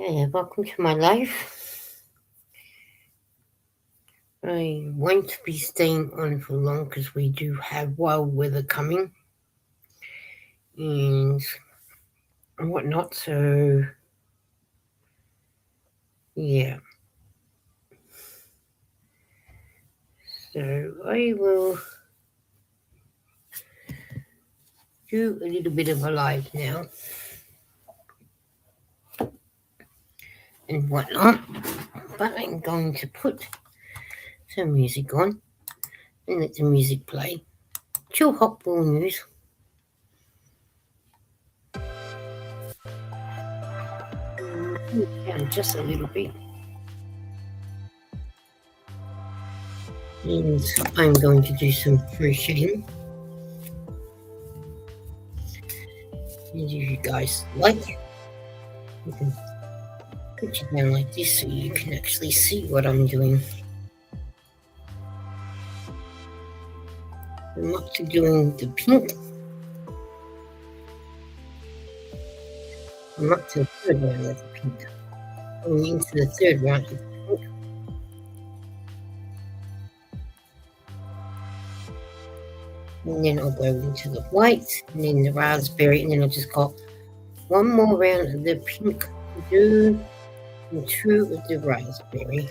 Yeah, welcome to my life. I won't be staying on for long because we do have wild weather coming and whatnot. So, yeah. So, I will do a little bit of a live now and whatnot. But I'm going to put some music on and let the music play. Chill hot ball news. Down just a little bit. And I'm going to do some crocheting. And if you guys like, you can put it down like this so you can actually see what I'm doing. I'm up to doing the pink. I'm up to the third round of the pink. Going into the third round of the pink. And then I'll go into the white, and then the raspberry, and then I'll just got one more round of the pink to do, and two of the raspberry.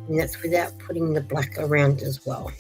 And that's without putting the black around as well.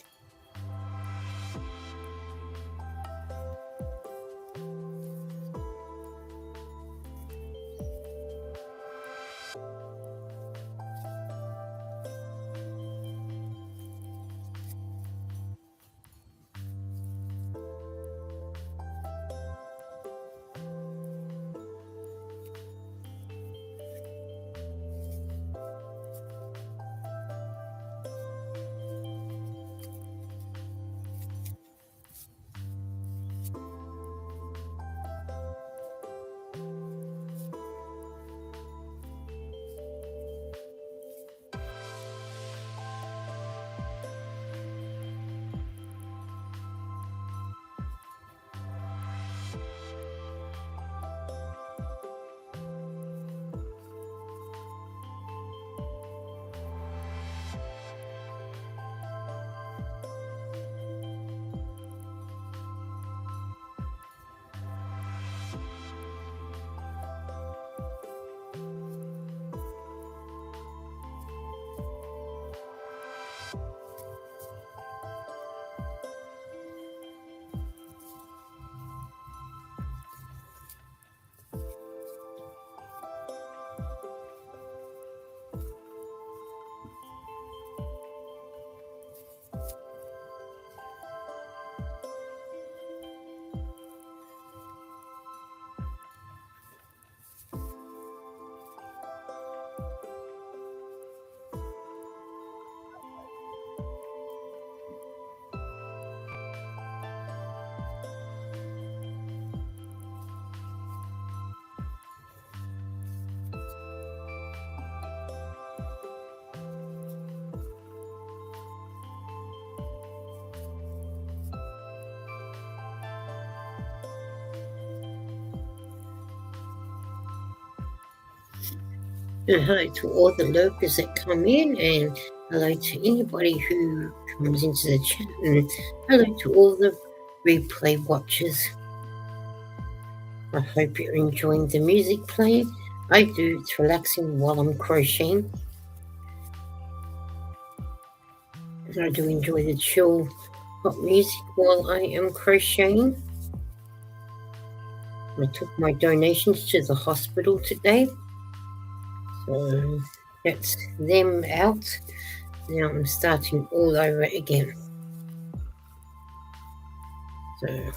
And hello to all the lurkers that come in, and hello to anybody who comes into the chat, and hello to all the replay watchers. I hope you're enjoying the music playing. I do, it's relaxing while I'm crocheting. I do enjoy the chill hot music while I am crocheting. I took my donations to the hospital today. So that's them out. Now I'm starting all over again. So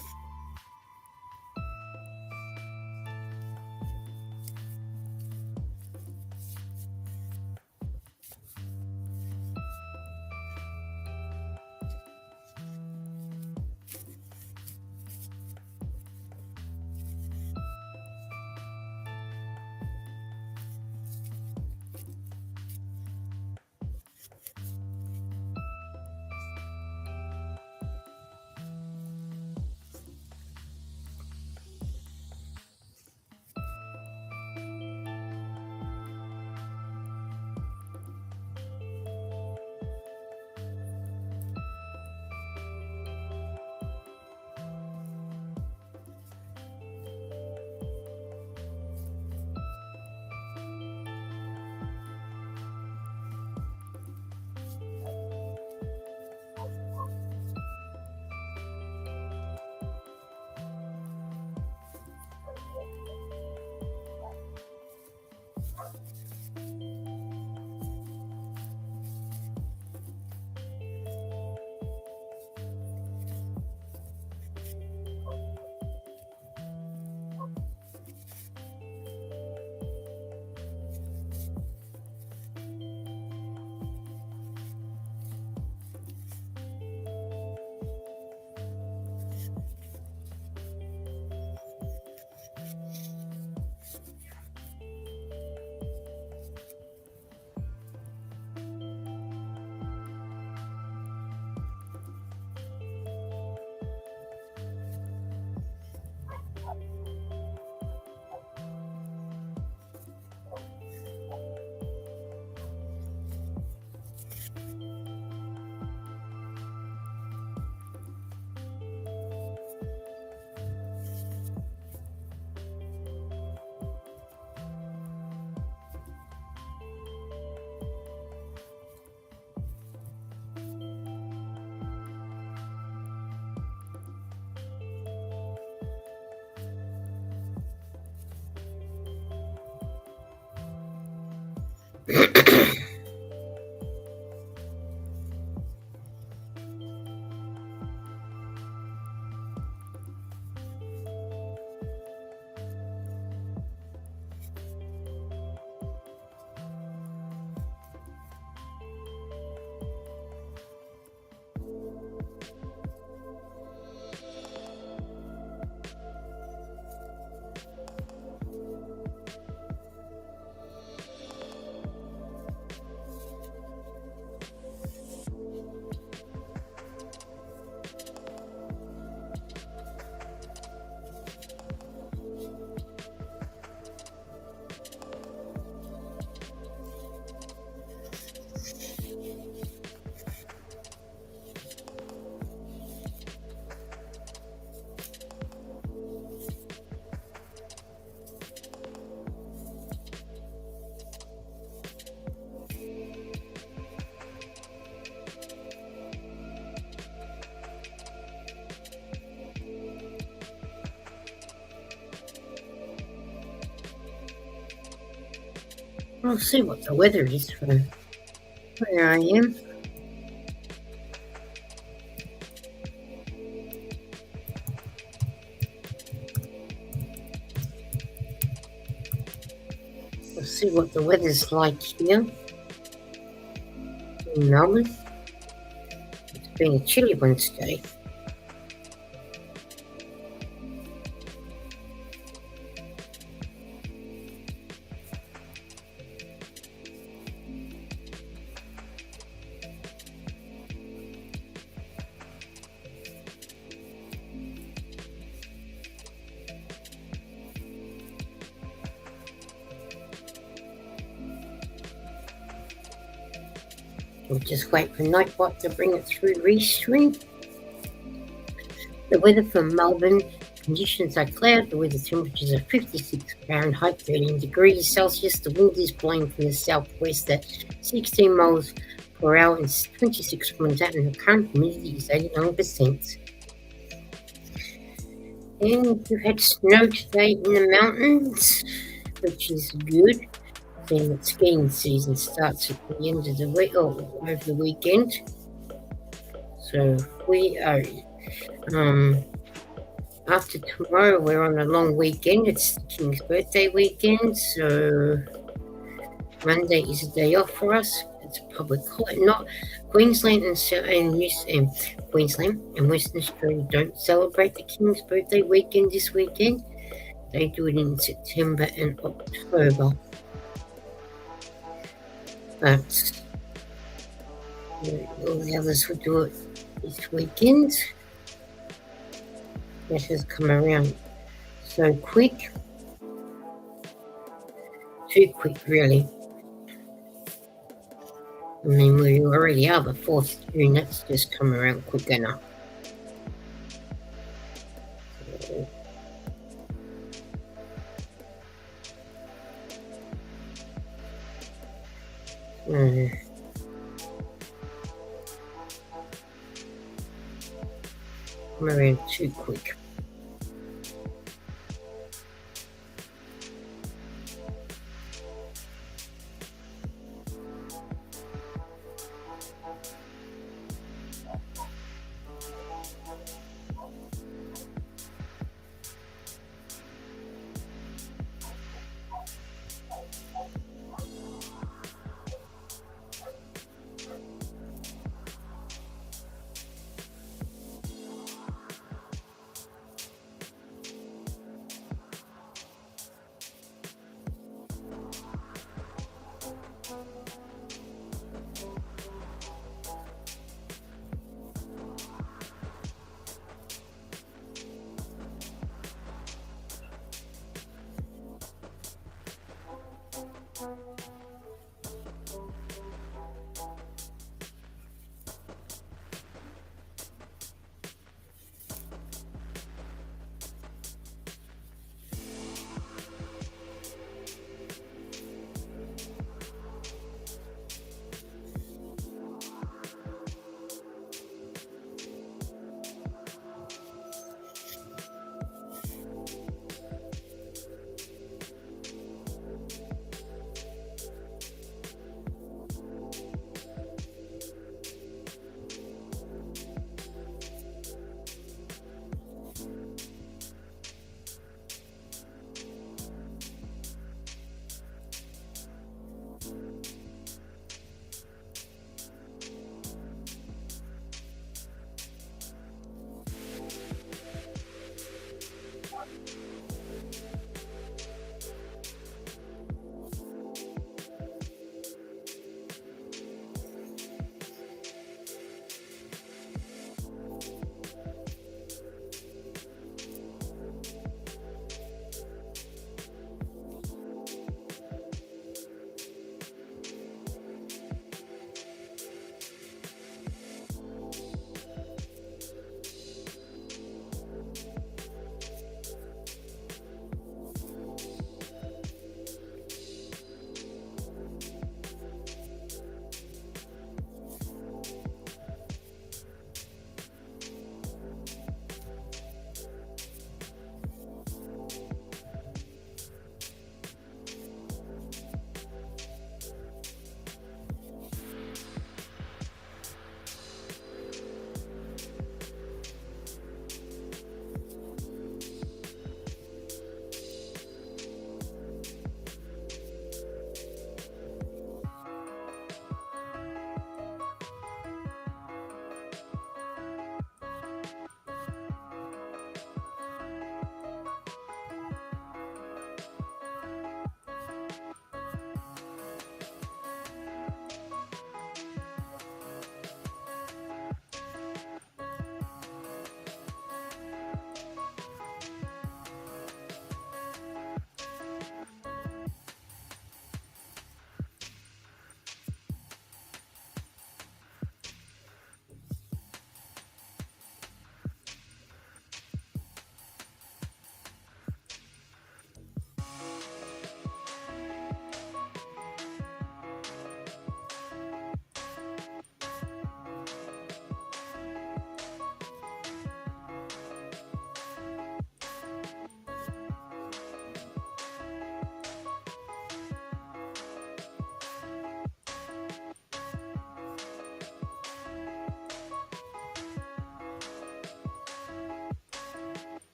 We'll see what the weather is from where I am. We'll see what the weather's like here in Melbourne. It's been a chilly one today. We'll just wait for Nightbot to bring it through Restream. The weather for Melbourne, conditions are cloud. The weather temperatures are 56 Fahrenheit, 13 degrees Celsius. The wind is blowing from the southwest at 16 miles per hour and 26 kilometers out, and the current humidity is 89%. And we've had snow today in the mountains, which is good. Then the skiing season starts at the end of the week, or over the weekend. So we are, after tomorrow, we're on a long weekend. It's the King's birthday weekend, so Monday is a day off for us. It's a public holiday. Not Queensland and Queensland and Western Australia don't celebrate the King's birthday weekend this weekend. They do it in September and October. But all the others will do it this weekend. That has come around so quick. Too quick, really. I mean, we already are the 4th of June. That's just come around quick enough. Come around too quick.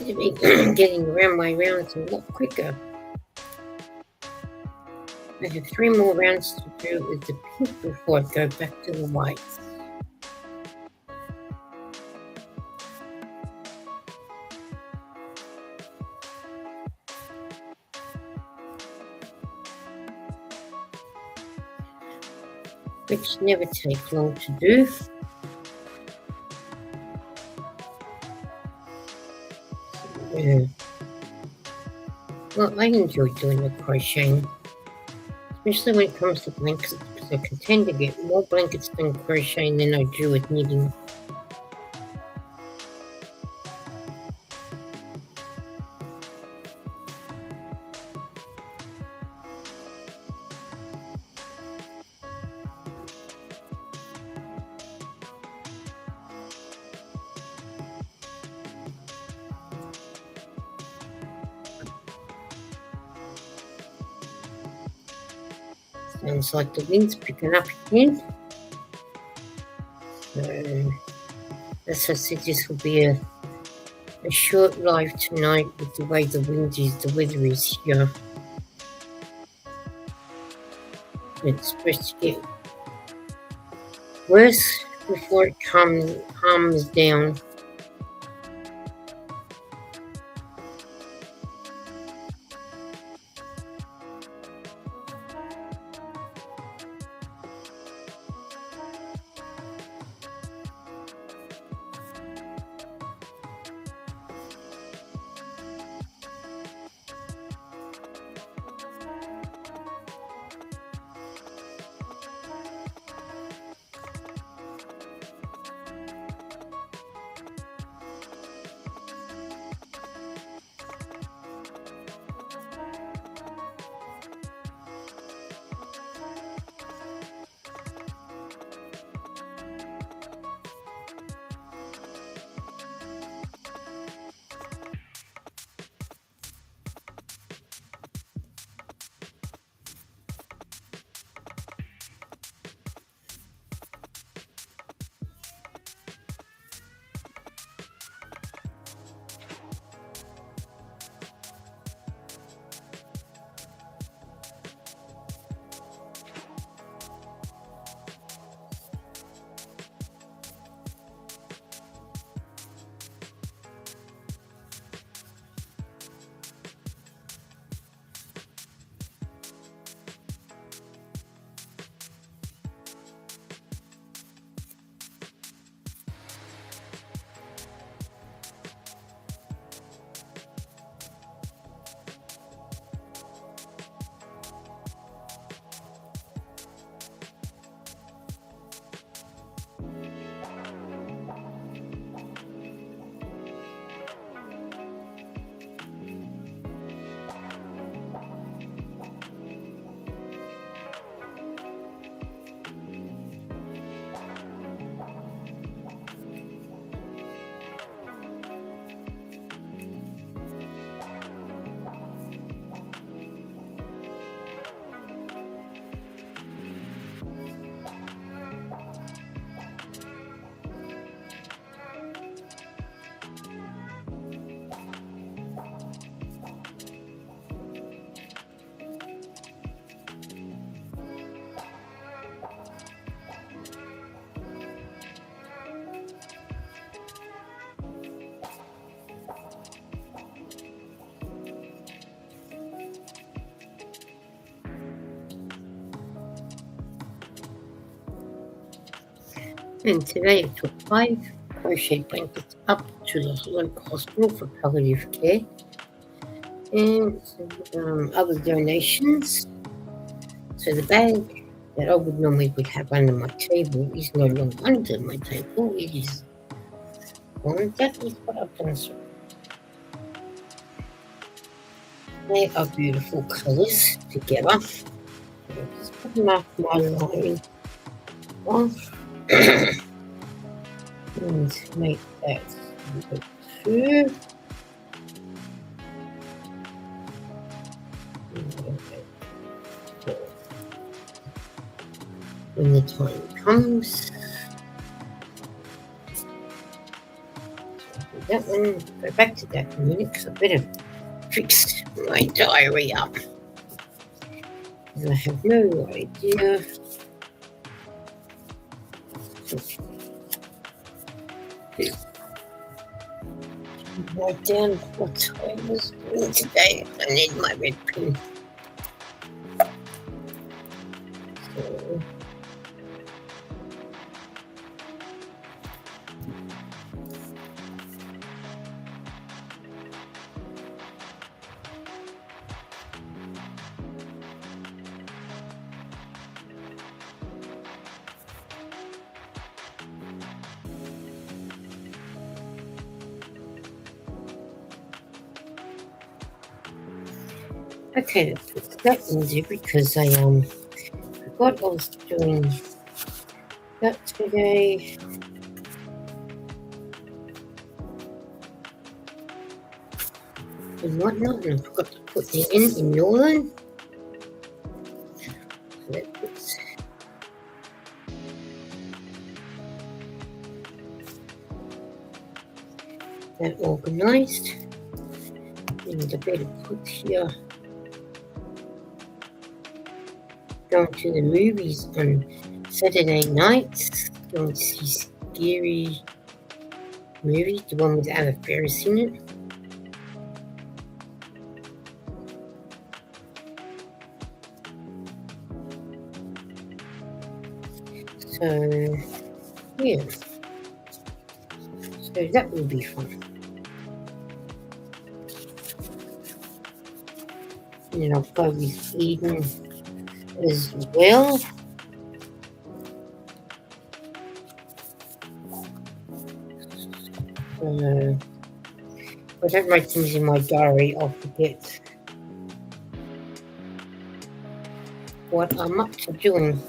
to be getting around my rounds a lot quicker. I have 3 more rounds to do with the pink before I go back to the whites. Which never take long to do. Yeah. Well, I enjoy doing the crocheting, especially when it comes to blankets, because I can tend to get more blankets than crocheting than I do with knitting. Sounds like the wind's picking up again. So, as I said, this will be a short live tonight with the way the wind is, the weather is here. It's supposed to get worse before it calms down. And today I took 5 crochet blankets up to the local hospital for palliative care. And other donations. So the bag that I would normally have under my table is no longer under my table. It is on that is what I've done. So they are beautiful colours together. So I'm just putting up my line off and make that 2. When the time comes, that one. Go back to that in a minute because I better fix my diary up. I have no idea. Write down what I was doing today. I need my red pen. So, okay, let's put that in there because I forgot I was doing that today. And whatnot, and I forgot to put the in Northern. So that puts that organised. And I better put here going to the movies on Saturday nights, going to see scary movies, the one with Anna Faris in it. So, yeah. So that will be fun. And then I'll go with Eden as well. If I don't write things in my diary, I'll forget what I'm up to doing.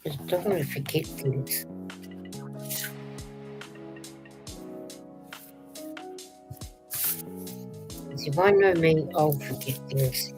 I don't want to forget things. Because if I know me, I'll forget things.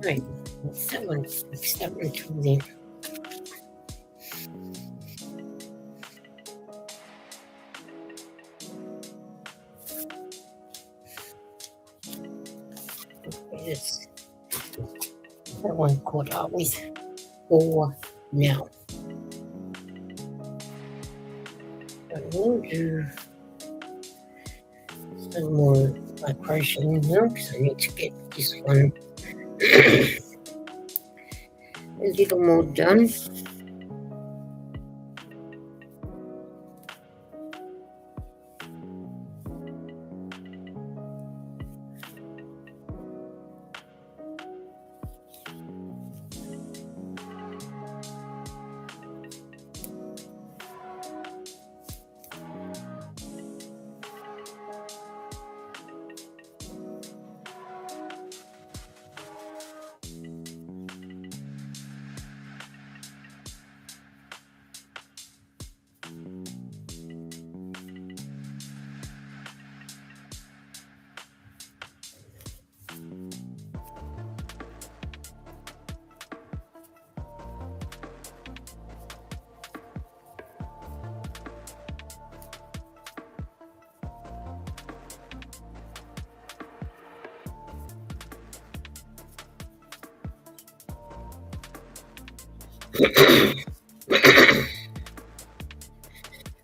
Right, what's that one? Fix that one till then. Yes. That one caught up with 4 now. I will do some more vibration now because I need to get this one a little more done.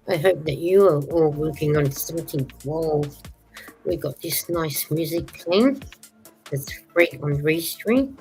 I hope that you are all working on something while we got this nice music playing. That's free on Restream.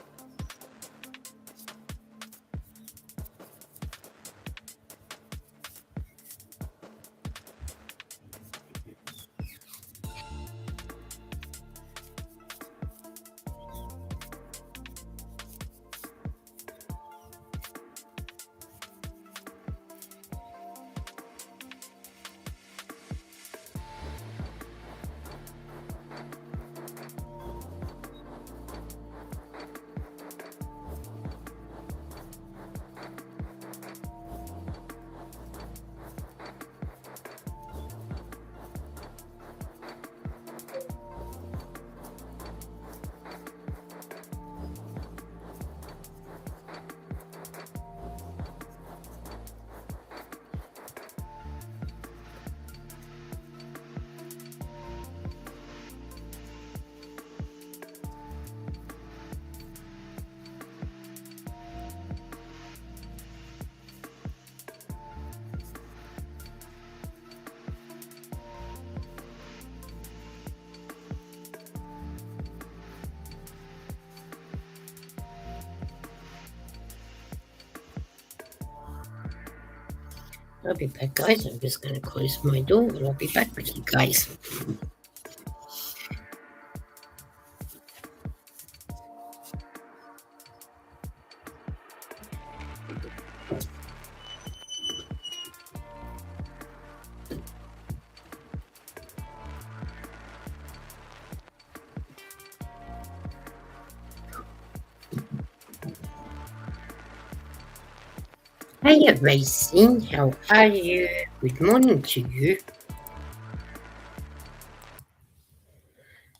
I'll be back, guys. I'm just going to close my door and I'll be back with you guys. Hiya, Racing. How are you? Good morning to you.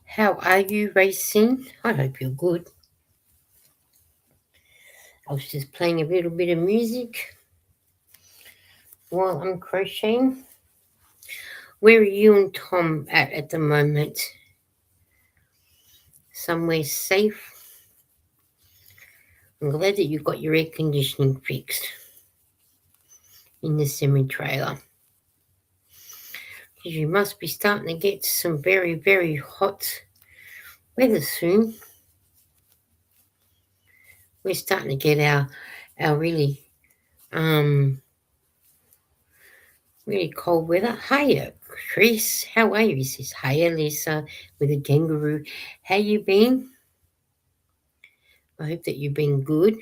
How are you, Racing? I hope you're good. I was just playing a little bit of music while I'm crocheting. Where are you and Tom at the moment? Somewhere safe? I'm glad that you got your air conditioning fixed in the semi-trailer. Because you must be starting to get some very, very hot weather soon. We're starting to get our really really cold weather. Hiya, Chris. How are you? He says, hiya, Lisa, with a kangaroo. How you been? I hope that you've been good.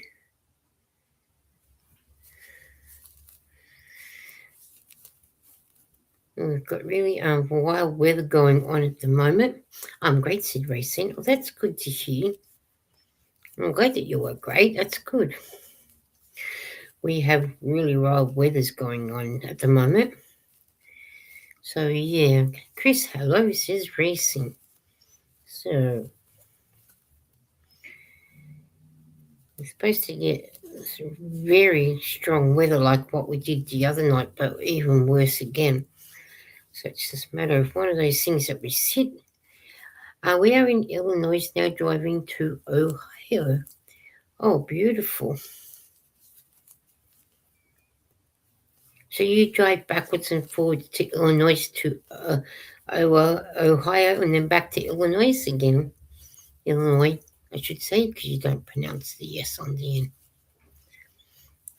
We've got really wild weather going on at the moment. I'm great, said Racing. Oh, that's good to hear. I'm glad that you are great. That's good. We have really wild weathers going on at the moment. So, yeah. Chris, hello, says Racing. So, we're supposed to get some very strong weather like what we did the other night, but even worse again. So it's just a matter of one of those things that we sit. We are in Illinois now, driving to Ohio. Oh, beautiful. So you drive backwards and forwards to Illinois to Ohio and then back to Illinois again. Illinois, I should say, because you don't pronounce the S on the end.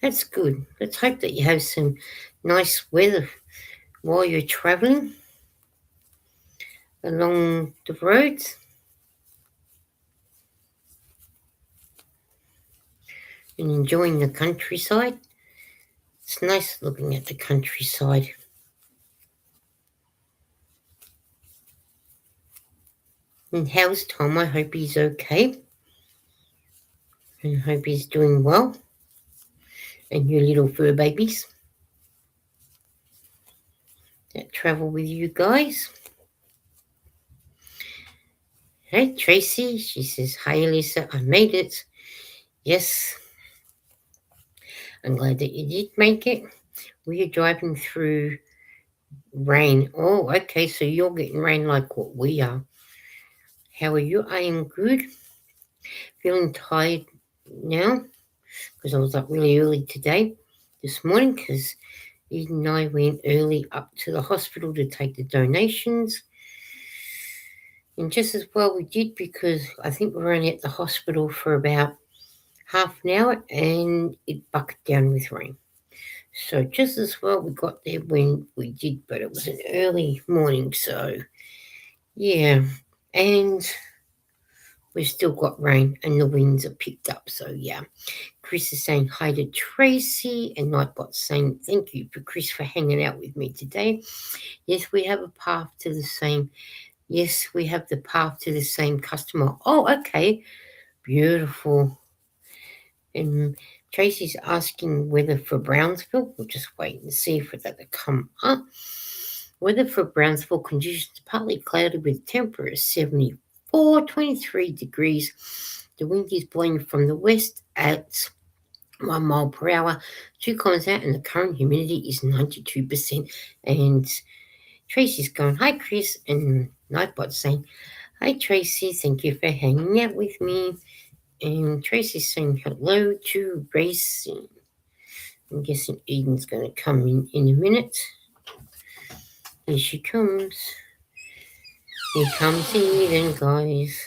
That's good. Let's hope that you have some nice weather while you're traveling along the roads and enjoying the countryside. It's nice looking at the countryside. And how's Tom? I hope he's okay. And I hope he's doing well. And your little fur babies that travel with you guys. Hey, Tracy. She says, hi, Lisa. I made it. Yes. I'm glad that you did make it. We are driving through rain. Oh, okay. So you're getting rain like what we are. How are you? I am good. Feeling tired now because I was up really early this morning, because Eden and I went early up to the hospital to take the donations. And just as well we did, because I think we were only at the hospital for about half an hour and it bucketed down with rain. So just as well we got there when we did, but it was an early morning, so yeah. And we've still got rain and the winds are picked up, so yeah. Chris is saying hi to Tracy, and Nightbot's saying thank you for Chris for hanging out with me today. Yes, we have a path to the same. Yes, we have the path to the same customer. Oh, okay. Beautiful. And Tracy's asking weather for Brownsville. We'll just wait and see for that to come up. Weather for Brownsville, conditions partly cloudy with temperature 74, 23 degrees. The wind is blowing from the west at 1 mile per hour, 2 kilometers out, and the current humidity is 92%. And Tracy's going, hi, Chris, and Nightbot's saying, hi, Tracy, thank you for hanging out with me. And Tracy's saying hello to Racing. I'm guessing Eden's going to come in a minute. Here she comes. Here comes Eden, guys.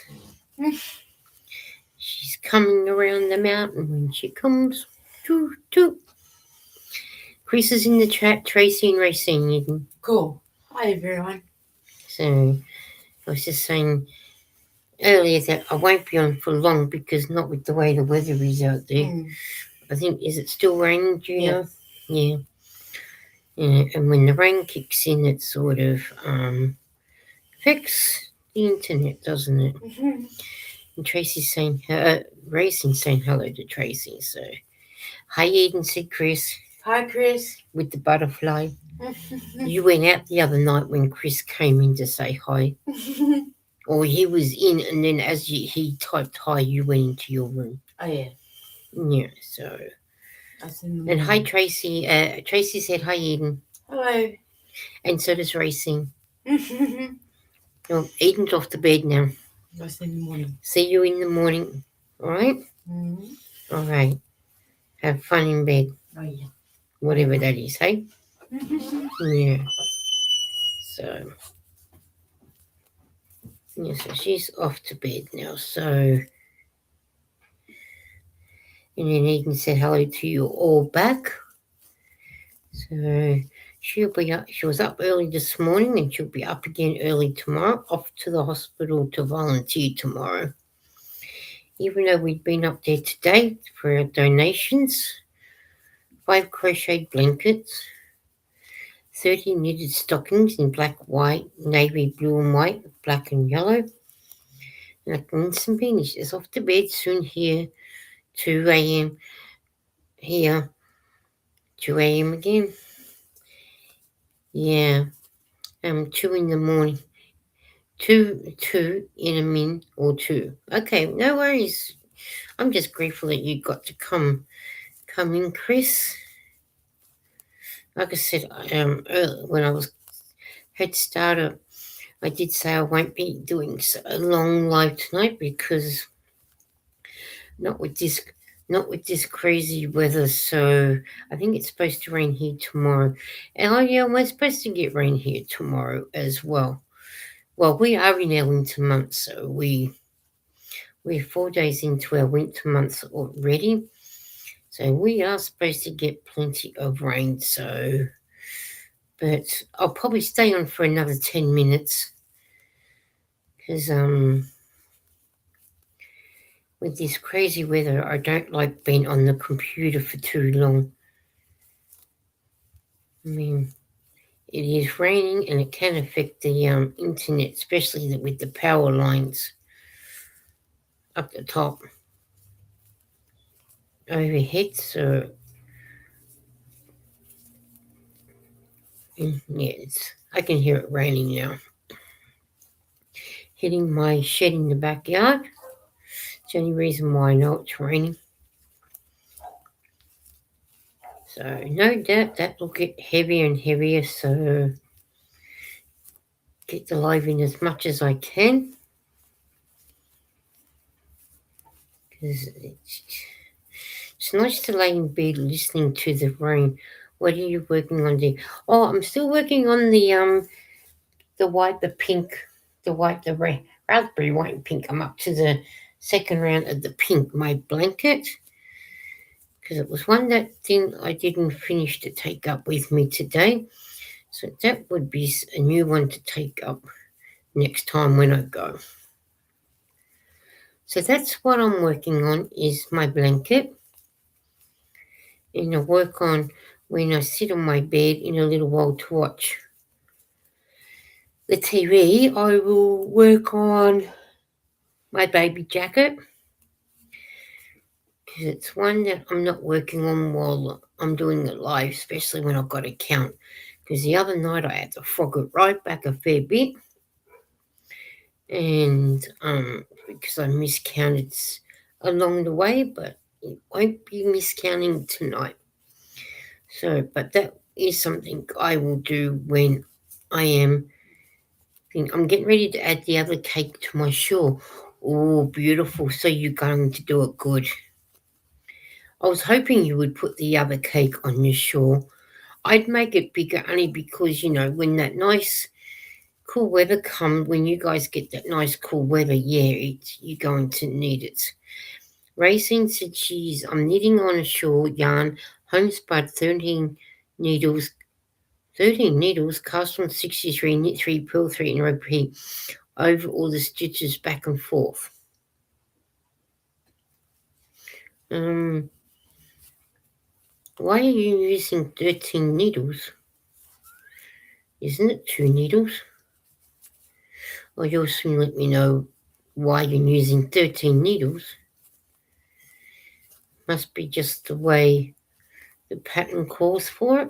She's coming around the mountain when she comes. Toot, toot. Chris is in the chat, Tracy and Racine Eden. Cool. Hi, everyone. So I was just saying earlier that I won't be on for long because not with the way the weather is out there. I think, is it still raining, do you know? Yeah. Yeah, and when the rain kicks in, it sort of affects the internet, doesn't it? And Tracy's saying, Racing's saying hello to Tracy. So, hi Eden, said Chris. Hi, Chris. With the butterfly. You went out the other night when Chris came in to say hi. Or he was in, and then as he typed hi, you went into your room. Oh, yeah. Yeah, so. And hi, Tracy. Tracy said hi, Eden. Hello. And so does Racing. Well, Eden's off to bed now. I'll see you in the morning. See you in the morning. All right? All right. Have fun in bed. Oh, yeah. Whatever that is, hey? Yeah. So. Yeah, so she's off to bed now. So. And then Eden said hello to you all back. So she'll be up. She was up early this morning, and she'll be up again early tomorrow. Off to the hospital to volunteer tomorrow. Even though we'd been up there today for our donations, 5 crocheted blankets, 30 knitted stockings in black, white, navy blue and white, black and yellow. And I can some finish. It's off to bed soon here. 2 a.m. here. 2 a.m. again. Yeah. 2 in the morning. 2 in a min or 2. Okay, no worries. I'm just grateful that you got to come in, Chris. Like I said, earlier when I had started, I did say I won't be doing a long live tonight because not with this crazy weather. So I think it's supposed to rain here tomorrow, and we're supposed to get rain here tomorrow as well. Well, we are in our winter month, so we're 4 days into our winter months already. So we are supposed to get plenty of rain. So, but I'll probably stay on for another 10 minutes because with this crazy weather, I don't like being on the computer for too long. I mean, it is raining and it can affect the internet, especially with the power lines up the top overhead. So yeah, I can hear it raining now. Hitting my shed in the backyard. It's the only reason why I know it's raining. So no doubt that will get heavier and heavier. So get the live in as much as I can. Because it's nice to lay in bed listening to the rain. What are you working on there? Oh, I'm still working on the white, the pink, the white, the raspberry white and pink. I'm up to the second round of the pink, my blanket. Because it was one that thing I didn't finish to take up with me today. So that would be a new one to take up next time when I go. So that's what I'm working on is my blanket. And I work on when I sit on my bed in a little while to watch the TV. I will work on my baby jacket because it's one that I'm not working on while I'm doing it live, especially when I've got to count. Because the other night I had to frog it right back a fair bit. And because I miscounted along the way, but it won't be miscounting tonight. So, but that is something I will do when I'm getting ready to add the other cake to my shawl. Oh, beautiful. So you're going to do it good. I was hoping you would put the other cake on your shawl. I'd make it bigger only because, when that nice cool weather comes, when you guys get that nice cool weather, yeah, you're going to need it. Racing said I'm knitting on a shawl yarn, homespun 13 needles, 13 needles, cast on 63, knit 3, purl 3, and repeat over all the stitches back and forth. Why are you using 13 needles? Isn't it 2 needles? Or you'll soon let me know why you're using 13 needles. Must be just the way the pattern calls for it.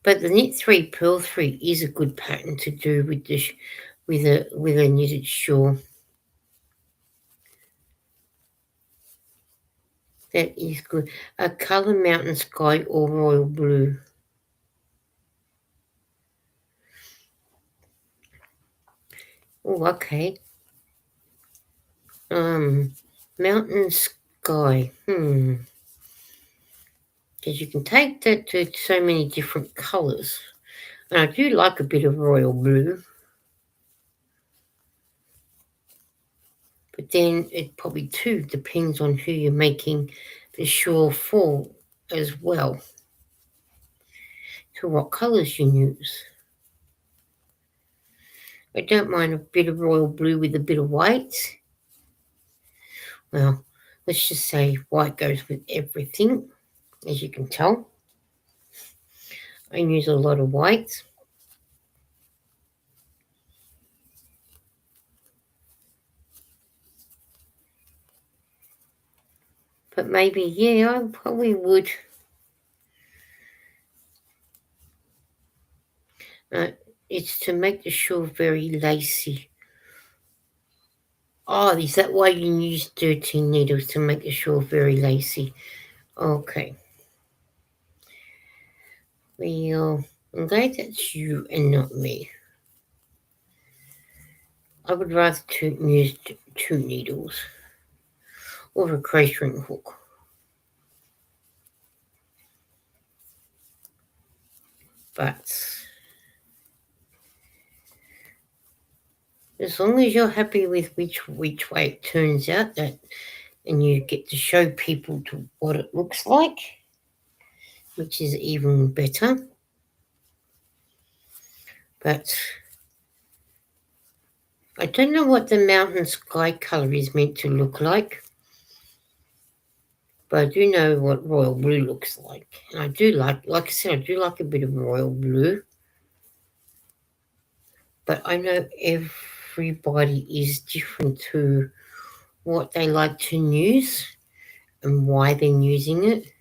But the knit 3, purl 3 is a good pattern to do with this with a knitted shawl. That is good. A colour mountain sky or royal blue. Oh, okay. Mountain sky. Because you can take that to so many different colours. And I do like a bit of royal blue. But then it probably too depends on who you're making the shawl for as well. To what colours you use. I don't mind a bit of royal blue with a bit of white. Well, let's just say white goes with everything, as you can tell. I use a lot of white. But maybe, yeah, I probably would. It's to make the shawl very lacy. Oh, is that why you use 13 needles to make the shawl very lacy? Okay. Well, I'm glad that's you and not me. I would rather use 2 needles or a crocheting hook. But as long as you're happy with which way it turns out, that, and you get to show people to what it looks like, which is even better. But I don't know what the mountain sky colour is meant to look like. But I do know what royal blue looks like. And I do like I said, I do like a bit of royal blue. But I know everybody is different to what they like to use and why they're using it.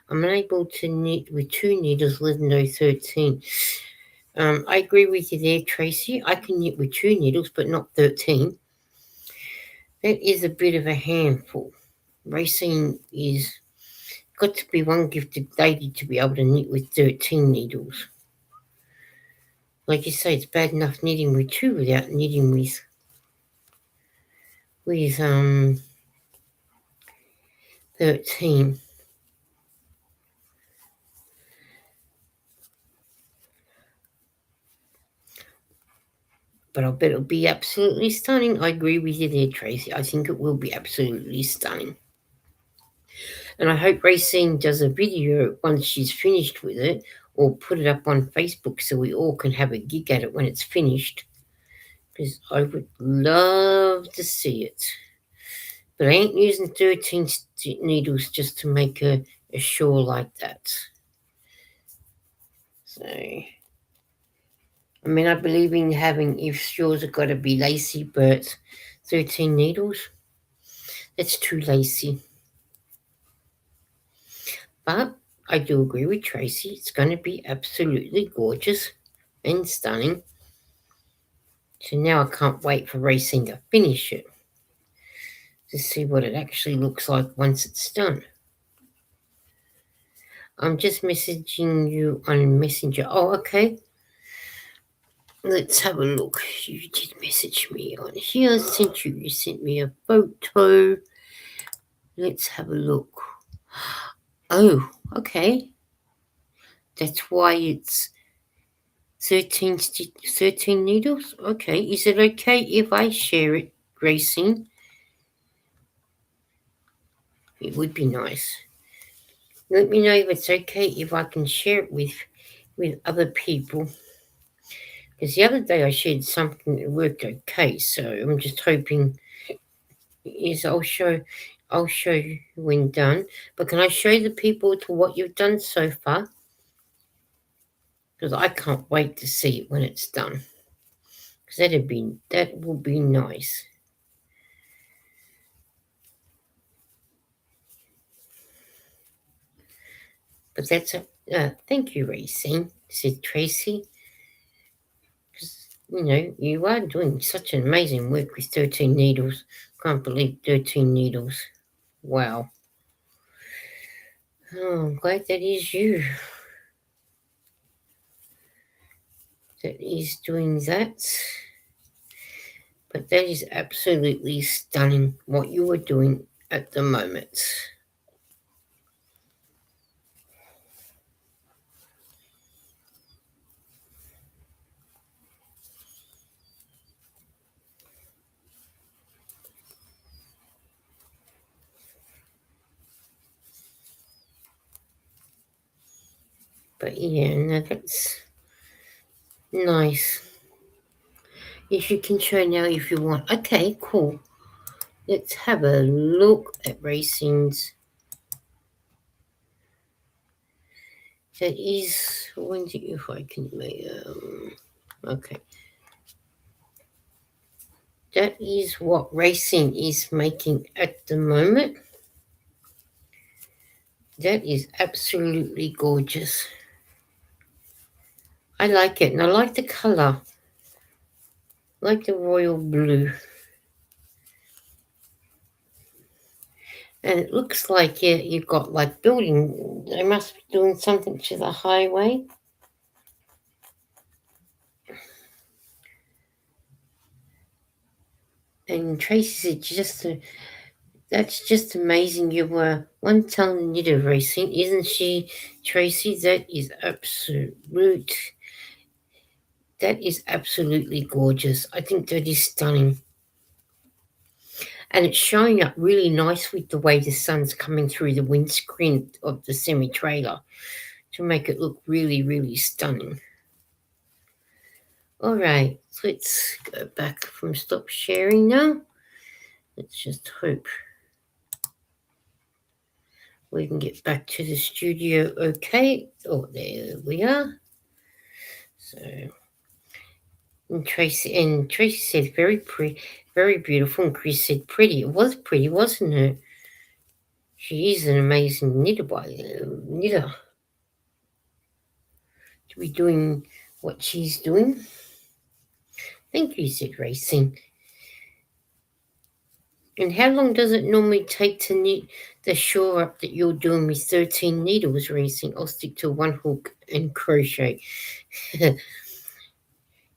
I'm unable to knit with 2 needles, let alone 13. I agree with you there, Tracy. I can knit with 2 needles, but not 13. That is a bit of a handful. Racine is got to be one gifted lady to be able to knit with 13 needles. Like you say, it's bad enough knitting with 2 without knitting with 13. But I bet it'll be absolutely stunning. I agree with you there, Tracy. I think it will be absolutely stunning. And I hope Racine does a video once she's finished with it, or put it up on Facebook so we all can have a gig at it when it's finished. Because I would love to see it. But I ain't using 13 needles just to make a shawl like that. So, I mean, I believe in having, if shawls have got to be lacy, but 13 needles, that's too lacy. But I do agree with Tracy. It's going to be absolutely gorgeous and stunning. So now I can't wait for Racing to finish it to see what it actually looks like once it's done. I'm just messaging you on Messenger. Oh, okay. Let's have a look. You did message me on here. You sent me a photo. Let's have a look. Oh, okay. That's why it's 13 needles? Okay. Is it okay if I share it, Gracing? It would be nice. Let me know if it's okay if I can share it with other people. Because the other day I shared something that worked okay, so I'm just hoping. Yes, I'll show you when done. But can I show the people to what you've done so far? Because I can't wait to see it when it's done. Because that will be nice. But that's a thank you, Racine, said Tracy. Because you are doing such an amazing work with 13 needles. Can't believe 13 needles. Wow. Oh, I'm glad that is you that is doing that. But that is absolutely stunning what you are doing at the moment. But yeah, no, that's nice. Yes, you can show now if you want. Okay, cool. Let's have a look at Racing's. That is, when did you, if I can make, okay. That is what Racing is making at the moment. That is absolutely gorgeous. I like it, and I like the color. I like the royal blue. And it looks like you've got like building, they must be doing something to the highway. And Tracy said that's just amazing. You were one ton knitter racing, isn't she, Tracy? That is absolutely gorgeous. I think that is stunning. And it's showing up really nice with the way the sun's coming through the windscreen of the semi-trailer to make it look really, really stunning. All right, let's go back from stop sharing now. Let's just hope we can get back to the studio okay. Oh, there we are. So, and Tracy said very pretty, very beautiful, and Chris said pretty. It was pretty, wasn't it? She is an amazing knitter to be doing what she's doing. Thank you, said Racing. And how long does it normally take to knit the shore up that you're doing with 13 needles, Racing? I'll stick to one hook and crochet.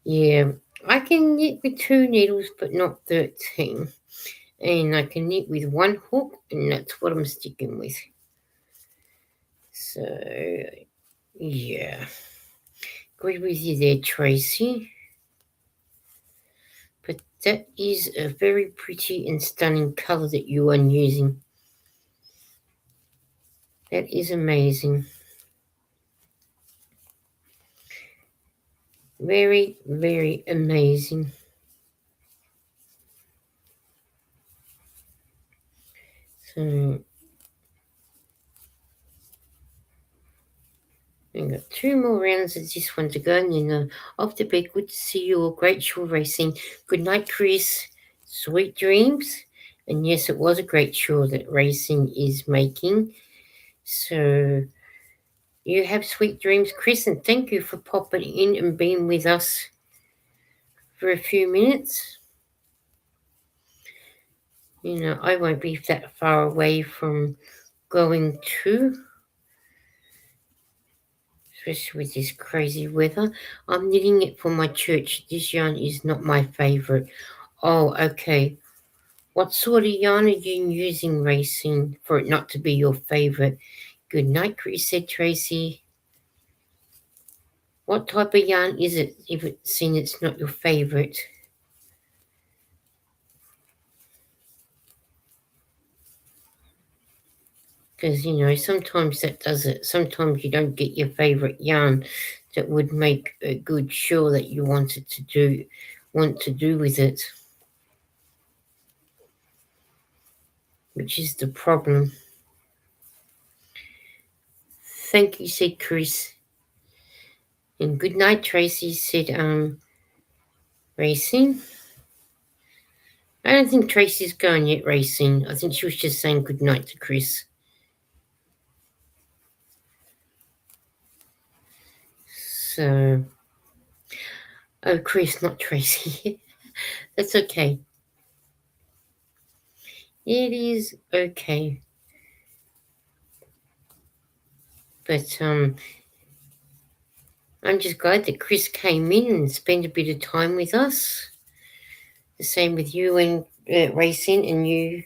Yeah, I can knit with 2 needles, but not 13. And I can knit with one hook, and that's what I'm sticking with. So, yeah. Agree with you there, Tracy. But that is a very pretty and stunning colour that you are using. That is amazing. Very, very amazing. So, I've got 2 more rounds of this one to go, and then off to bed. Good to see you all. Great show racing. Good night, Chris. Sweet dreams. And yes, it was a great show that Racing is making. So, you have sweet dreams, Chris, and thank you for popping in and being with us for a few minutes. I won't be that far away from going to, especially with this crazy weather. I'm knitting it for my church. This yarn is not my favorite. Oh, okay. What sort of yarn are you using, Racing, for it not to be your favorite? Good night, Chris, said Tracy. What type of yarn is it, if it's seen it's not your favorite? because sometimes that does it. Sometimes you don't get your favorite yarn that would make a good shawl that you want to do with it, which is the problem. Thank you, said Chris. And good night, Tracy, said Racing. I don't think Tracy's going yet, Racing. I think she was just saying good night to Chris. So, oh, Chris, not Tracy. That's okay. It is okay. But I'm just glad that Chris came in and spent a bit of time with us. The same with you and Racing and you,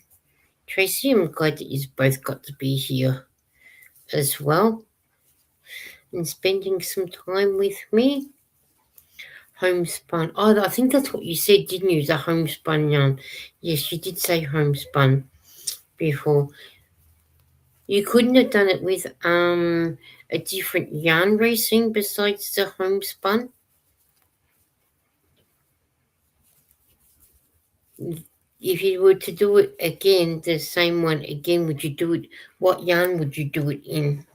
Tracy. I'm glad that you've both got to be here as well and spending some time with me. Homespun. Oh, I think that's what you said, didn't you? The homespun yarn. Yes, you did say homespun before. You couldn't have done it with a different yarn, Racing, besides the homespun. If you were to do it again, the same one again, would you do it? What yarn would you do it in?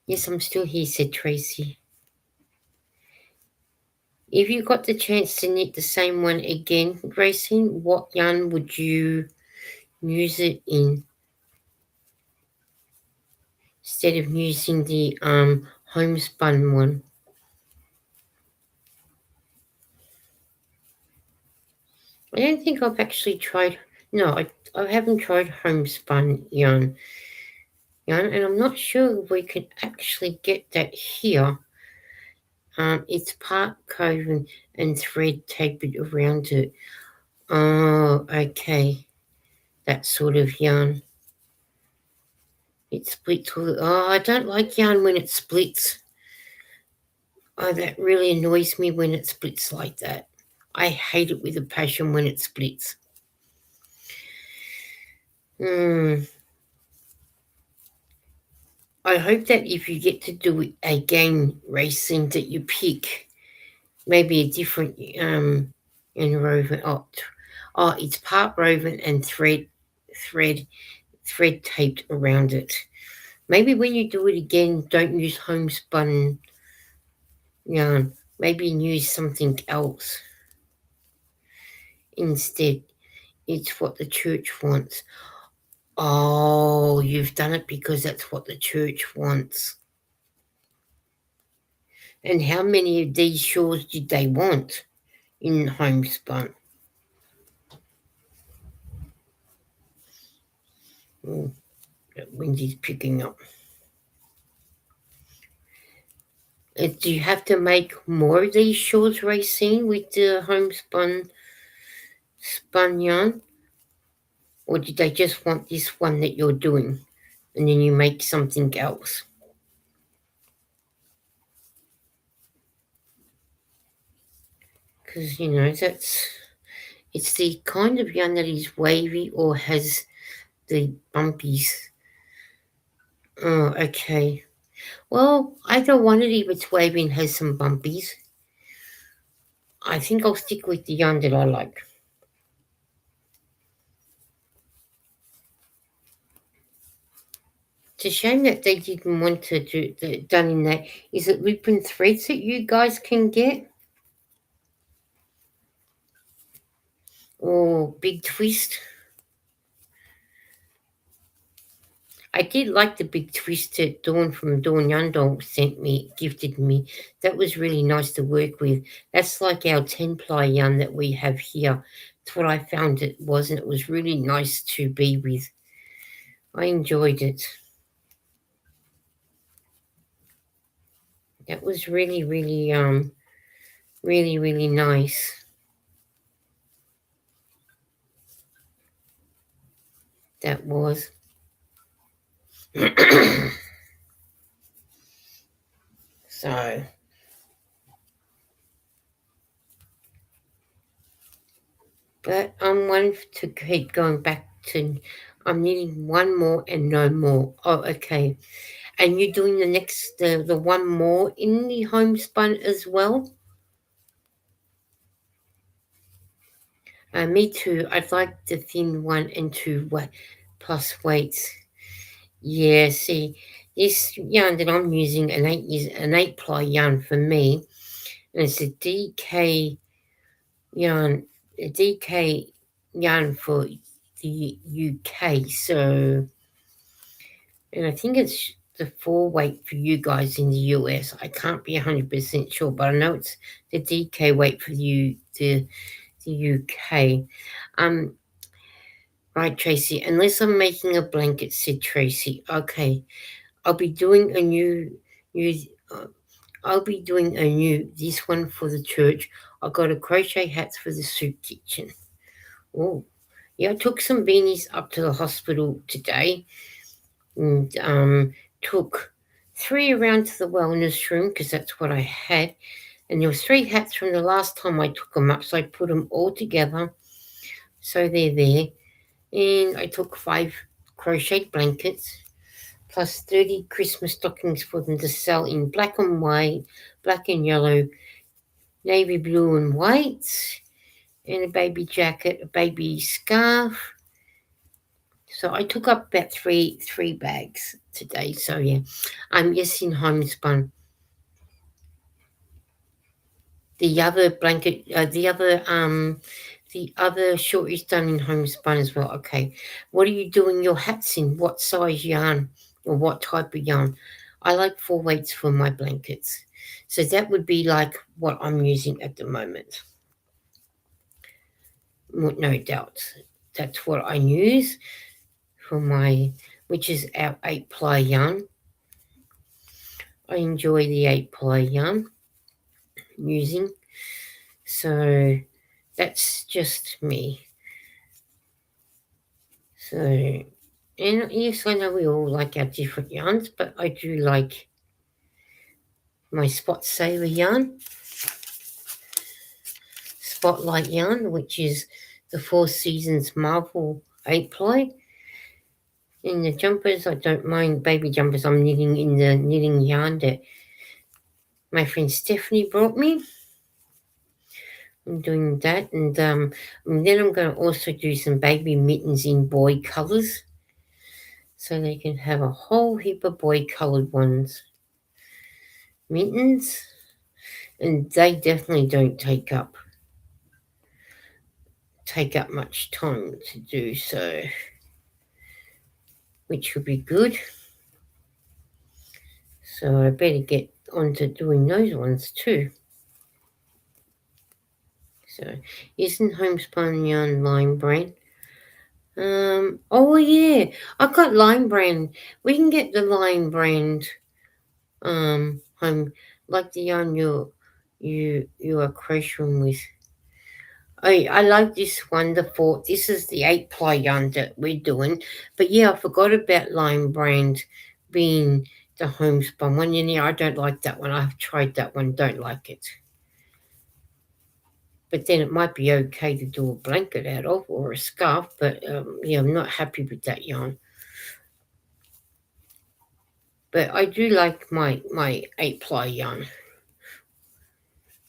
Yes, I'm still here, said Tracy. If you got the chance to knit the same one again, Racing, what yarn would you use it in? Instead of using the homespun one. I don't think I've actually tried. No, I haven't tried homespun yarn, and I'm not sure if we can actually get that here. It's part woven and thread taped around it. Oh, okay, that sort of yarn. It splits. Oh, I don't like yarn when it splits. Oh, that really annoys me when it splits like that. I hate it with a passion when it splits. I hope that if you get to do it again, Racing, that you pick maybe a different woven. Oh, it's part woven and thread taped around it. Maybe when you do it again, don't use homespun yarn. Maybe use something else instead. It's what the church wants. Oh, you've done it because that's what the church wants. And how many of these shawls did they want in homespun? Oh, that wind is picking up. Do you have to make more of these shawls, Racine, with the homespun yarn? Or did they just want this one that you're doing and then you make something else? Because, it's the kind of yarn that is wavy or has the bumpies. Oh, okay. Well, I don't want it if it's wavy and has some bumpies. I think I'll stick with the yarn that I like. It's a shame that they didn't want to do done in that. Is it loop and threads that you guys can get? Or big twist? I did like the big twist that Dawn from Dawn Yundle gifted me. That was really nice to work with. That's like our 10-ply yarn that we have here. That's what I found it was, and it was really nice to be with. I enjoyed it. That was really, really, really, really nice. That was. So, but I'm one to keep going back to I'm needing one more and no more. Oh, okay. And you're doing the next, the one more in the homespun as well? Me too. I'd like the thin one and two plus weights. Yeah, see, this yarn that I'm using is an 8-ply yarn for me, and it's a DK yarn, a DK yarn for the UK. So, and I think it's the 4 weight for you guys in the US. I can't be 100% sure, but I know it's the DK weight for the UK. Um, right, Tracy. Unless I'm making a blanket, said Tracy. Okay, I'll be doing a new. Uh, I'll be doing a new this one for the church. I got a crochet hats for the soup kitchen. Oh, yeah. I took some beanies up to the hospital today, and took 3 around to the wellness room because that's what I had. And there was 3 hats from the last time I took them up, so I put them all together. So they're there. And I took 5 crocheted blankets plus 30 Christmas stockings for them to sell in black and white, black and yellow, navy blue and white, and a baby jacket, a baby scarf. So I took up about three bags today. So yeah, I'm yes in homespun. The other blanket, the other short is done in homespun as well. Okay, what are you doing your hats in? What size yarn or what type of yarn? I like 4 weights for my blankets, so that would be like what I'm using at the moment. No doubt, that's what I use for my, which is our 8-ply yarn. I enjoy the 8-ply yarn using, so that's just me. So, and yes, I know we all like our different yarns, but I do like my Spot Sailor yarn, Spotlight yarn, which is the Four Seasons Marvel 8-ply. In the jumpers, I don't mind baby jumpers. I'm knitting in the knitting yarn that my friend Stephanie brought me. I'm doing that, and then I'm going to also do some baby mittens in boy colours, so they can have a whole heap of boy coloured ones. Mittens, and they definitely don't take up much time to do so, which would be good. So I better get on to doing those ones too. So isn't homespun yarn lime brand? Oh yeah, I've got lime brand. We can get the lime brand home, like the yarn you are crocheting with. I like this one, the 4. This is the 8-ply yarn that we're doing. But yeah, I forgot about lime brand being the homespun one. Yeah, I don't like that one. I've tried that one, don't like it. But then it might be okay to do a blanket out of or a scarf. But yeah, I'm not happy with that yarn. But I do like my 8-ply yarn.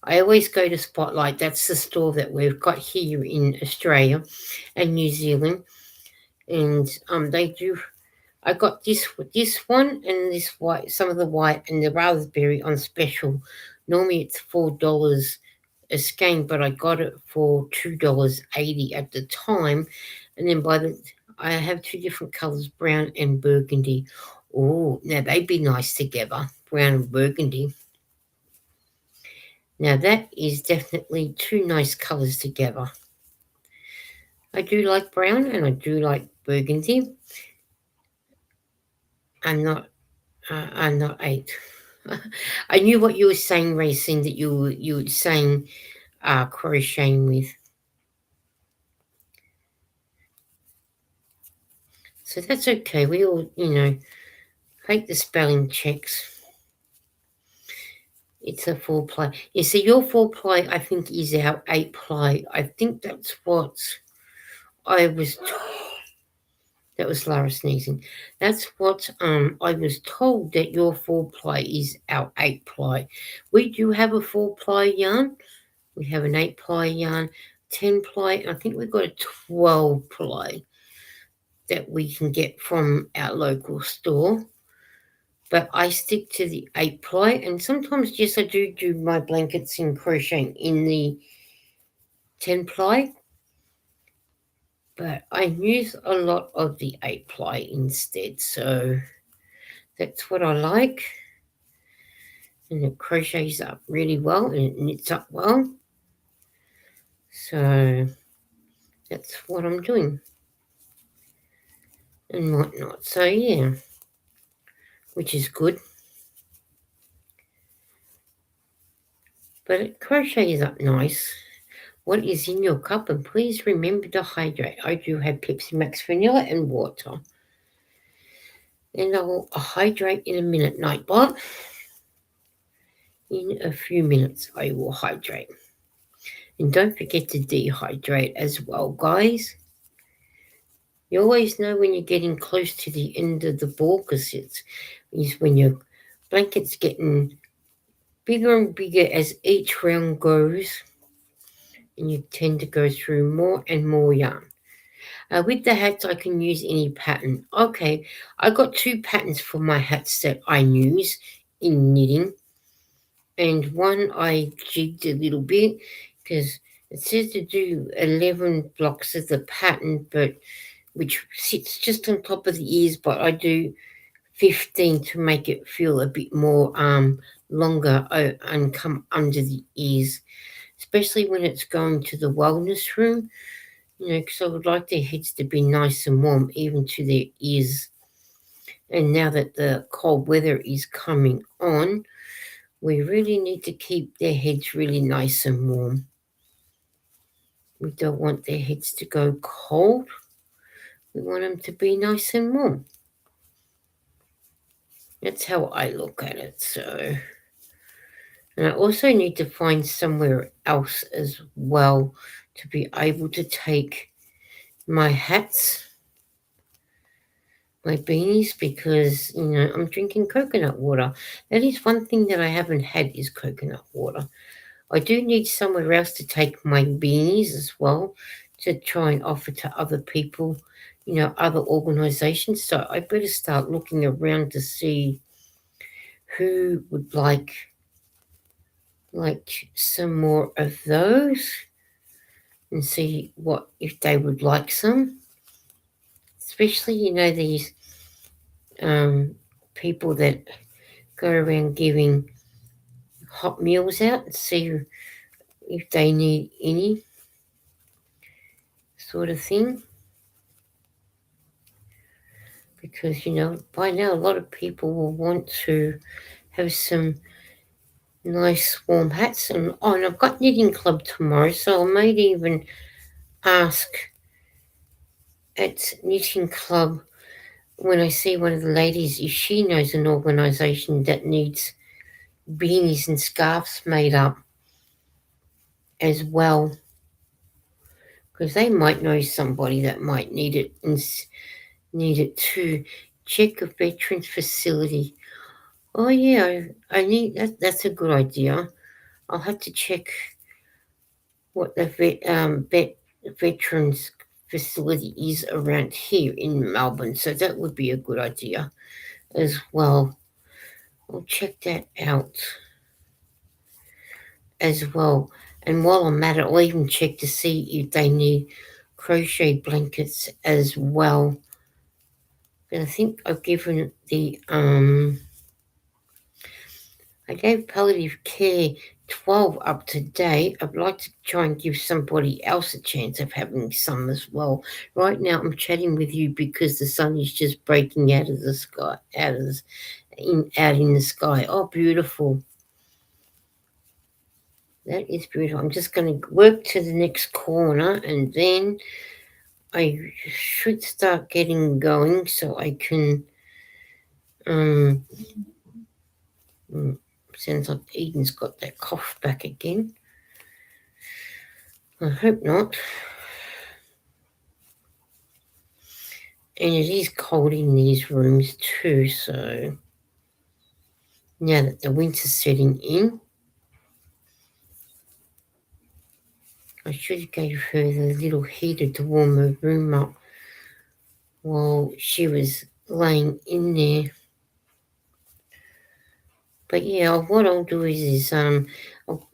I always go to Spotlight. That's the store that we've got here in Australia and New Zealand. And they do. I got this one and this white, some of the white and the raspberry on special. Normally it's $4 a skein, but I got it for $2.80 at the time. And then I have 2 different colours, brown and burgundy. Oh, now they'd be nice together, brown and burgundy. Now that is definitely 2 nice colours together. I do like brown and I do like burgundy. I'm not 8. I knew what you were saying, Racing, that you were saying crocheting with. So that's okay. We all, hate the spelling checks. It's a 4-ply. You see, your 4-ply, I think, is our 8-ply. I think that's what I was. That was Lara sneezing. That's what I was told, that your 4-ply is our 8-ply. We do have a 4-ply yarn. We have an 8-ply yarn, 10-ply. I think we've got a 12-ply that we can get from our local store. But I stick to the 8-ply, and sometimes, yes, I do my blankets in crocheting in the 10-ply. But I use a lot of the 8-ply instead, so that's what I like. And it crochets up really well, and it knits up well. So that's what I'm doing and whatnot. So yeah, which is good. But it crochets up nice. What is in your cup? And please remember to hydrate. I do have Pepsi Max vanilla and water. And I will hydrate in a minute, Nightbot. In a few minutes, I will hydrate. And don't forget to dehydrate as well, guys. You always know when you're getting close to the end of the ball, because is when your blanket's getting bigger and bigger as each round goes, and you tend to go through more and more yarn. With the hats, I can use any pattern. Okay, I got 2 patterns for my hats that I use in knitting, and one I jigged a little bit because it says to do 11 blocks of the pattern, but which sits just on top of the ears, but I do 15 to make it feel a bit more longer and come under the ears, especially when it's going to the wellness room, because I would like their heads to be nice and warm, even to their ears. And now that the cold weather is coming on, we really need to keep their heads really nice and warm. We don't want their heads to go cold. We want them to be nice and warm. That's how I look at it. So, and I also need to find somewhere else as well to be able to take my hats, my beanies, because I'm drinking coconut water. That is one thing that I haven't had, is coconut water. I do need somewhere else to take my beanies as well, to try and offer to other people, other organizations. So I better start looking around to see who would like some more of those, and see what if they would like some. Especially, these people that go around giving hot meals out, and see if they need any sort of thing. Because, by now a lot of people will want to have some nice warm hats. And I've got knitting club tomorrow, so I might even ask at knitting club, when I see one of the ladies, if she knows an organisation that needs beanies and scarves made up as well, because they might know somebody that might need it and need it too. Check a veterans facility. Oh yeah, I need that. That's a good idea. I'll have to check what the veterans facility is around here in Melbourne. So that would be a good idea as well. I'll check that out as well. And while I'm at it, I'll even check to see if they need crochet blankets as well. But I think I've given I gave palliative care 12 up to date. I'd like to try and give somebody else a chance of having some as well. Right now I'm chatting with you because the sun is just breaking out of the sky, out in the sky. Oh, beautiful. That is beautiful. I'm just going to work to the next corner, and then I should start getting going so I can sounds like Eden's got that cough back again. I hope not. And it is cold in these rooms too, so now that the winter's setting in, I should have gave her the little heater to warm her room up while she was laying in there. But yeah, what I'll do is I'll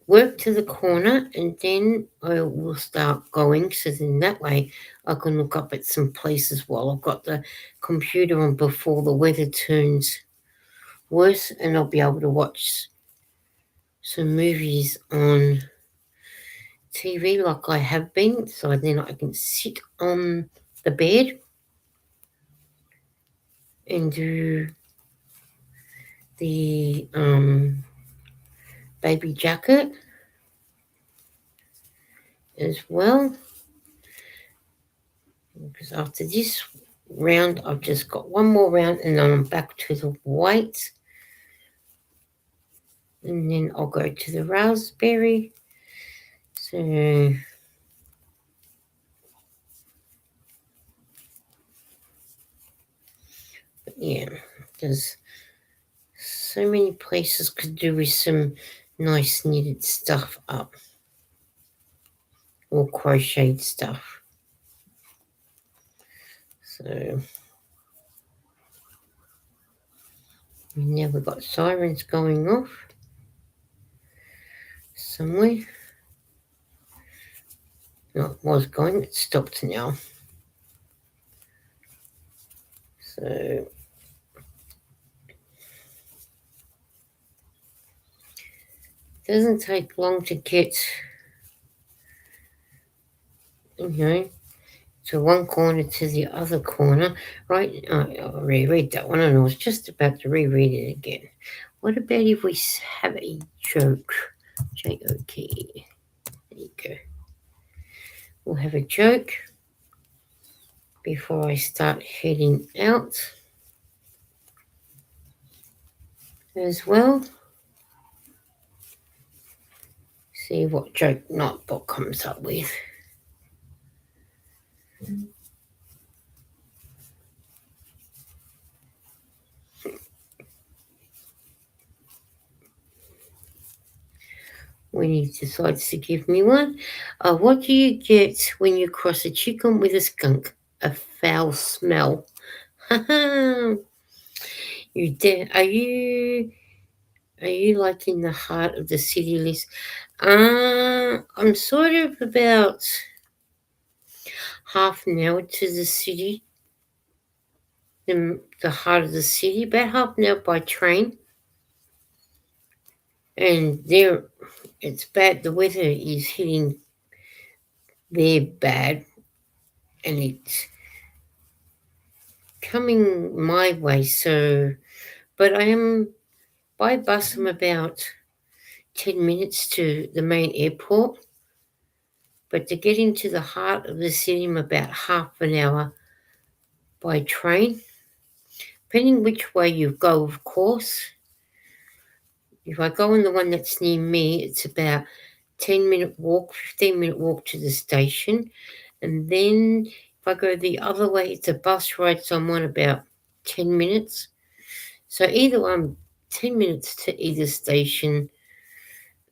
work to the corner and then I will start going. So then that way I can look up at some places while I've got the computer on before the weather turns worse, and I'll be able to watch some movies on TV like I have been. So then I can sit on the bed and do the baby jacket as well, because after this round I've just got one more round and then I'm back to the white, and then I'll go to the raspberry. So yeah, there's so many places could do with some nice knitted stuff up or crocheted stuff. So now we've got sirens going off somewhere. No, it was going, it stopped now. So it doesn't take long to get, to one corner to the other corner, right? I'll reread that one, and I was just about to reread it again. What about if we have a joke? J-O-K. There you go. We'll have a joke before I start heading out as well. See what joke Notebook comes up with. When he decides to give me one. What do you get when you cross a chicken with a skunk? A foul smell. You are you like in the heart of the city list? I'm sort of about half an hour to the city, the heart of the city, about half an hour by train. And there, it's bad. The weather is hitting there bad, and it's coming my way. So, but I am by bus. I'm about 10 minutes to the main airport. But to get into the heart of the city, I'm about half an hour by train, depending which way you go, of course. If I go on the one that's near me, it's about 10-minute walk, 15-minute walk to the station. And then if I go the other way, it's a bus ride, so I'm on about 10 minutes. So either I'm 10 minutes to either station,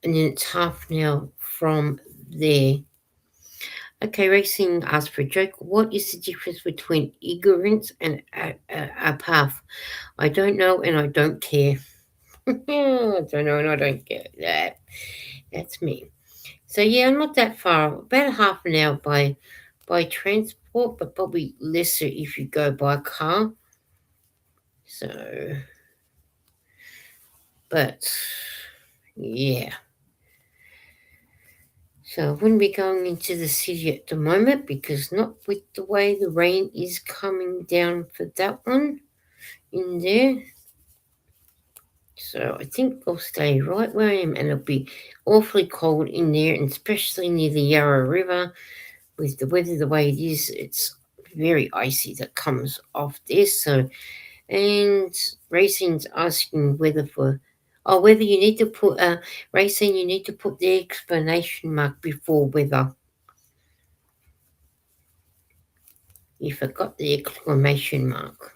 and then it's half an hour from there. Okay, Racing asked for a joke. What is the difference between ignorance and a path? I don't know and I don't care. I don't know and I don't care. That's me. So yeah, I'm not that far. About half an hour by transport, but probably lesser if you go by car. So, but yeah. So I wouldn't be going into the city at the moment because not with the way the rain is coming down for that one in there. So I think I'll stay right where I am, and it'll be awfully cold in there, and especially near the Yarra River with the weather the way it is. It's very icy that comes off there. So, and Racing's asking whether you need to put Racing, you need to put the explanation mark before weather. You forgot the exclamation mark.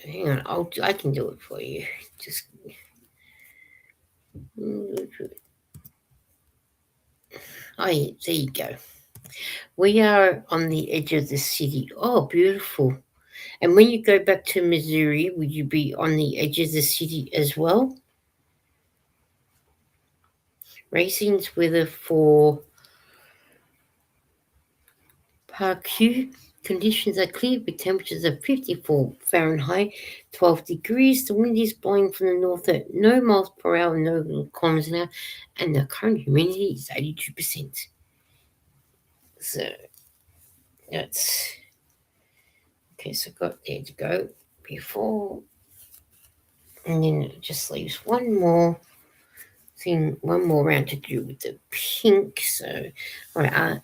Hang on, I can do it for you. Just there you go. We are on the edge of the city. Oh, beautiful. And when you go back to Missouri, will you be on the edge of the city as well? Racing's weather for Parkview. Conditions are clear with temperatures of 54 Fahrenheit, 12 degrees. The wind is blowing from the north at no miles per hour, no kilometers an hour, and the current humidity is 82%. So that's okay. So got there to go before, and then it just leaves one more thing, one more round to do with the pink. So, all right,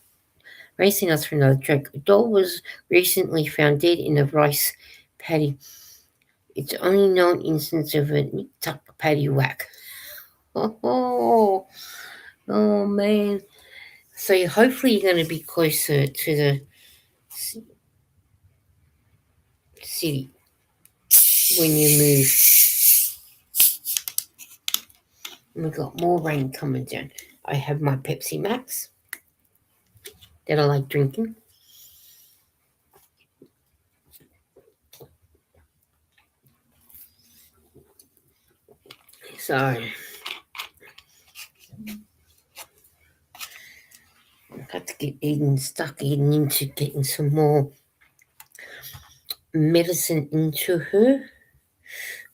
racing us through another track. A doll was recently found dead in a rice paddy. It's only known instance of a tuck paddy whack. Oh, oh man. So hopefully you're going to be closer to the city when you move. And we've got more rain coming down. I have my Pepsi Max that I like drinking. So I've got to get stuck into getting some more medicine into her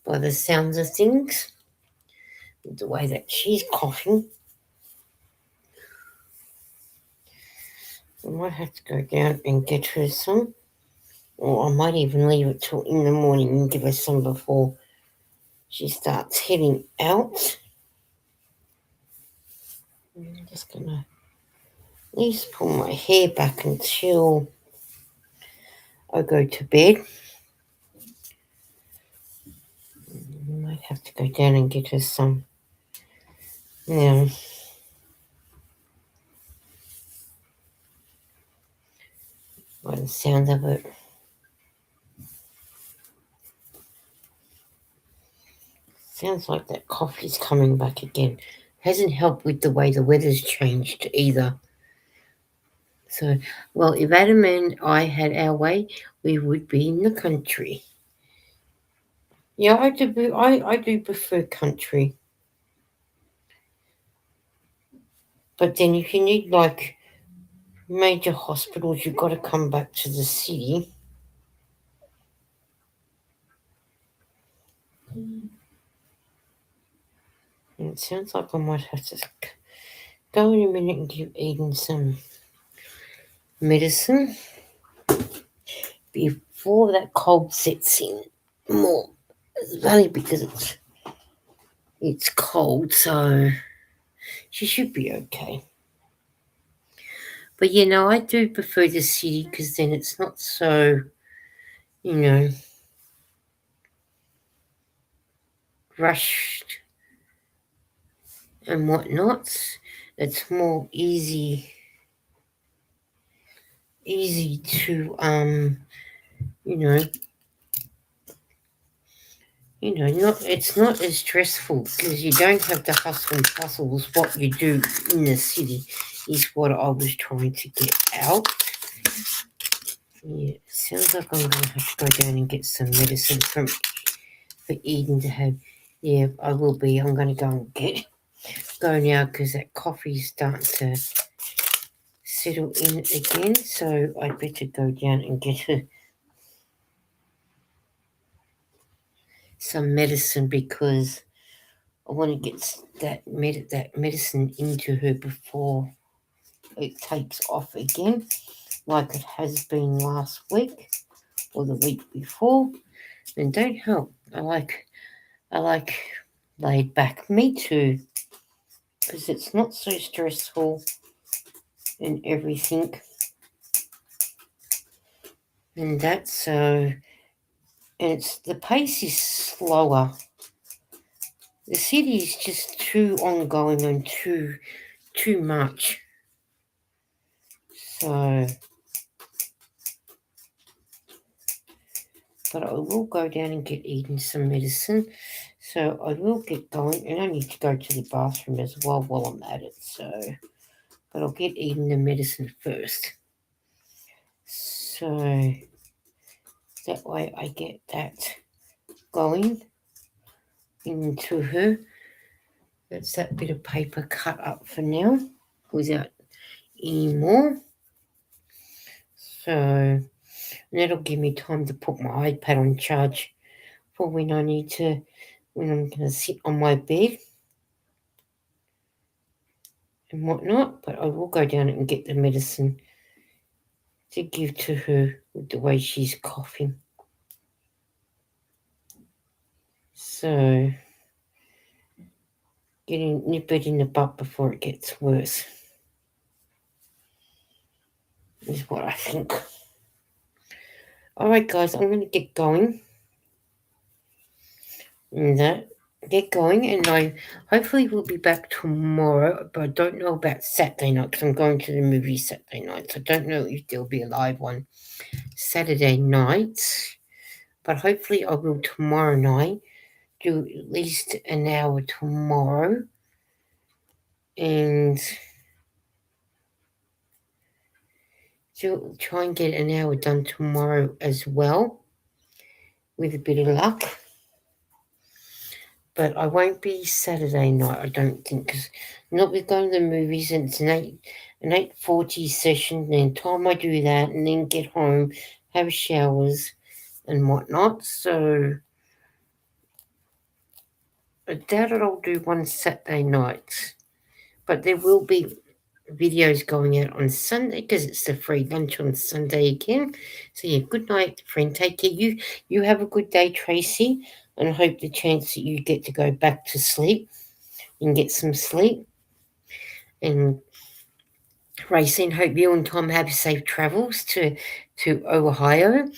by the sounds of things, the way that she's coughing. I might have to go down and get her some, or I might even leave it till in the morning and give her some before she starts heading out. I'm just gonna at least pull my hair back until I go to bed. I might have to go down and get her some. Now, by the sound of it, sounds like that coffee's coming back again. Hasn't helped with the way the weather's changed either. So, well, if Adam and I had our way, we would be in the country. Yeah, I do prefer country. But then if you need like major hospitals, you've got to come back to the city. And it sounds like I might have to go in a minute and give Eden some medicine before that cold sets in more. It's only because it's cold, so she should be okay. But I do prefer the city because then it's not so, rushed and whatnot. It's more easy to not it's not as stressful because you don't have to hustle and bustle with what you do in the city is what I was trying to get out. Yeah, it sounds like I'm going to have to go down and get some medicine for Eden to have. Yeah, I will be. I'm going to go and go now because that coffee's starting to settle in again. So I better go down and get her some medicine because I want to get that medicine into her before it takes off again, like it has been last week or the week before. And don't help. I like laid back. Me too, because it's not so stressful and everything. And that's so. and the pace is slower. The city is just too ongoing and too much. So, but I will go down and get Eden some medicine. So I will get going, and I need to go to the bathroom as well while I'm at it. So, but I'll get Eden the medicine first. So that way I get that going into her. That's that bit of paper cut up for now without any more. So that'll give me time to put my iPad on charge for when I'm going to sit on my bed and whatnot. But I will go down and get the medicine to give to her with the way she's coughing. So nip it in the butt before it gets worse is what I think. Alright guys, I'm going to get going. And I hopefully will be back tomorrow, but I don't know about Saturday night because I'm going to the movie Saturday night. So I don't know if there'll be a live one Saturday night, but hopefully I will tomorrow night do at least an hour tomorrow, and try and get an hour done tomorrow as well with a bit of luck. But I won't be Saturday night, I don't think, because not with going to the movies, and it's an 8:40 session, and time I do that, and then get home, have showers and whatnot. So I doubt it I'll do one Saturday night. But there will be videos going out on Sunday because it's the free lunch on Sunday again. So yeah, good night, friend. Take care. You have a good day, Tracy, and I hope the chance that you get to go back to sleep and get some sleep. And Racine, hope you and Tom have safe travels to Ohio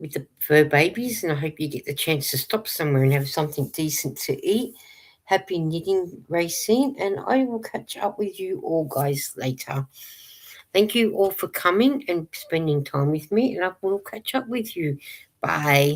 with the fur babies, and I hope you get the chance to stop somewhere and have something decent to eat. Happy knitting, Racine, and I will catch up with you all guys later. Thank you all for coming and spending time with me, and I will catch up with you. Bye.